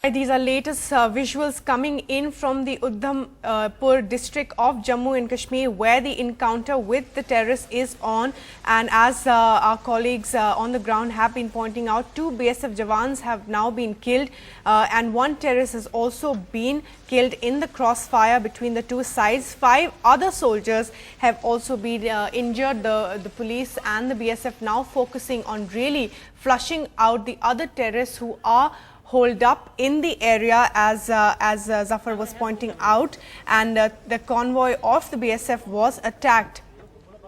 These are latest visuals coming in from the Udhampur district of Jammu and Kashmir, where the encounter with the terrorists is on. And as our colleagues on the ground have been pointing out, 2 BSF Jawans have now been killed and 1 terrorist has also been killed in the crossfire between the two sides. 5 other soldiers have also been injured. The police and the BSF now focusing on really flushing out the other terrorists who are holed up in the area, as Zafar was pointing out, and the convoy of the BSF was attacked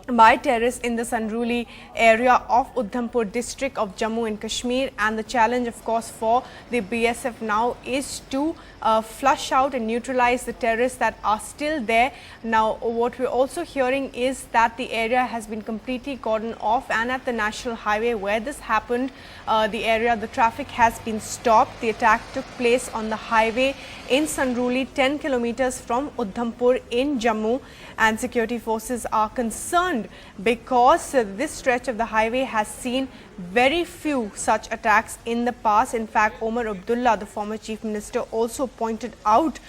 by terrorists in the Sanruli area of Udhampur district of Jammu and Kashmir. And the challenge, of course, for the BSF now is to flush out and neutralize the terrorists that are still there. Now, what we're also hearing is that the area has been completely cordoned off, and at the national highway where this happened, the traffic has been stopped. The attack took place on the highway in Sanruli, 10 kilometers from Udhampur in Jammu, and security forces are concerned because this stretch of the highway has seen very few such attacks in the past. In fact, Omar Abdullah, the former chief minister, also pointed out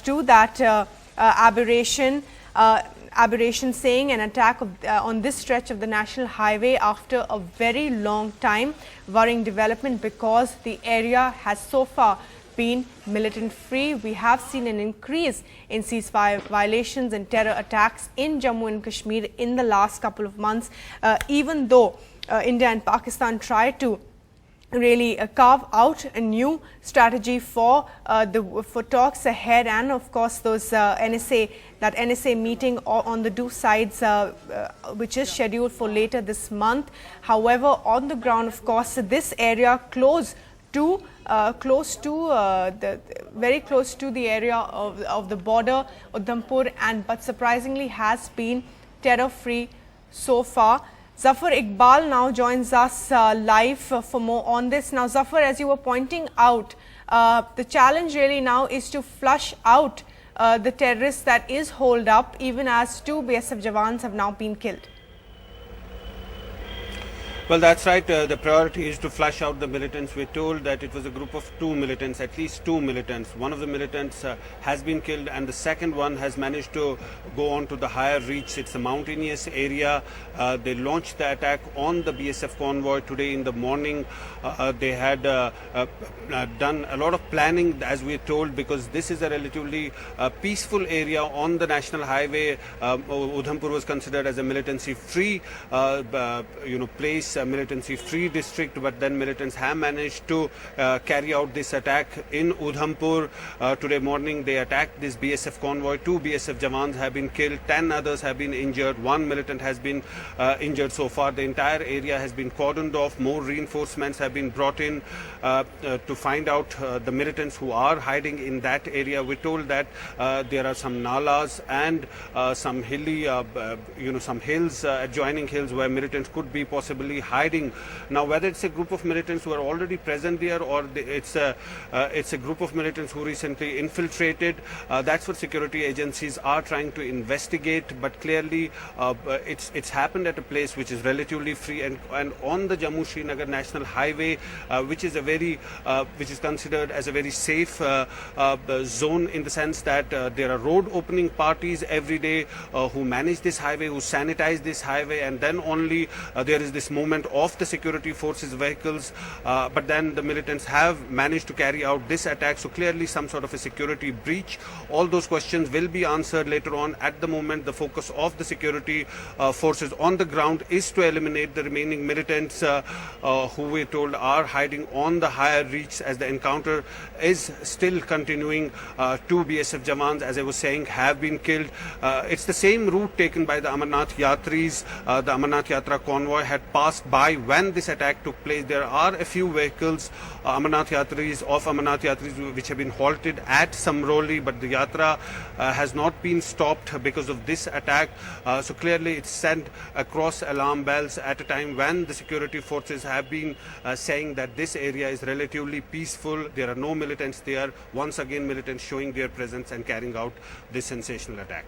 to that aberration, saying an attack on this stretch of the national highway after a very long time. Worrying development because the area has so far been militant free. We have seen an increase in ceasefire violations and terror attacks in Jammu and Kashmir in the last couple of months, even though India and Pakistan tried to really carve out a new strategy for talks ahead, and of course those NSA meeting on the two sides, which is scheduled for later this month. However, on the ground, of course, this area very close to the area of the border, Udhampur, but surprisingly has been terror free so far. Zafar Iqbal now joins us live for more on this. Now, Zafar, as you were pointing out, the challenge really now is to flush out the terrorists that is holed up, even as 2 BSF Jawans have now been killed. Well, that's right. The priority is to flush out the militants. We're told that it was a group of 2 militants, at least 2 militants. One of the militants has been killed, and the second one has managed to go on to the higher reach. It's a mountainous area. They launched the attack on the BSF convoy today in the morning. They had done a lot of planning, as we're told, because this is a relatively peaceful area on the national highway. Udhampur was considered as a militancy-free place, a militancy-free district, but then militants have managed to carry out this attack in Udhampur. Today morning they attacked this BSF convoy. 2 BSF Jawans have been killed, 10 others have been injured, 1 militant has been injured so far. The entire area has been cordoned off. More reinforcements have been brought in to find out the militants who are hiding in that area. We're told that there are some nalas and some hilly, some hills, adjoining hills, where militants could be possibly hiding. Now, whether it's a group of militants who are already present there, or it's a group of militants who recently infiltrated, that's what security agencies are trying to investigate. But clearly, it's happened at a place which is relatively free and on the Jammu-Srinagar National Highway, which is considered as a very safe zone, in the sense that there are road opening parties every day who manage this highway, who sanitize this highway, and then only there is this movement of the security forces vehicles, but then the militants have managed to carry out this attack. So clearly some sort of a security breach. All those questions will be answered later on. At the moment, the focus of the security forces on the ground is to eliminate the remaining militants who we're told are hiding on the higher reach, as the encounter is still continuing. 2 BSF Jawans, as I was saying, have been killed. It's the same route taken by the Amarnath Yatris. The Amarnath Yatra convoy had passed by when this attack took place. There are a few vehicles, Amarnath Yatris, which have been halted at Samroli, but the Yatra has not been stopped because of this attack. So clearly it's sent across alarm bells at a time when the security forces have been saying that this area is relatively peaceful. There are no militants there. Once again, militants showing their presence and carrying out this sensational attack.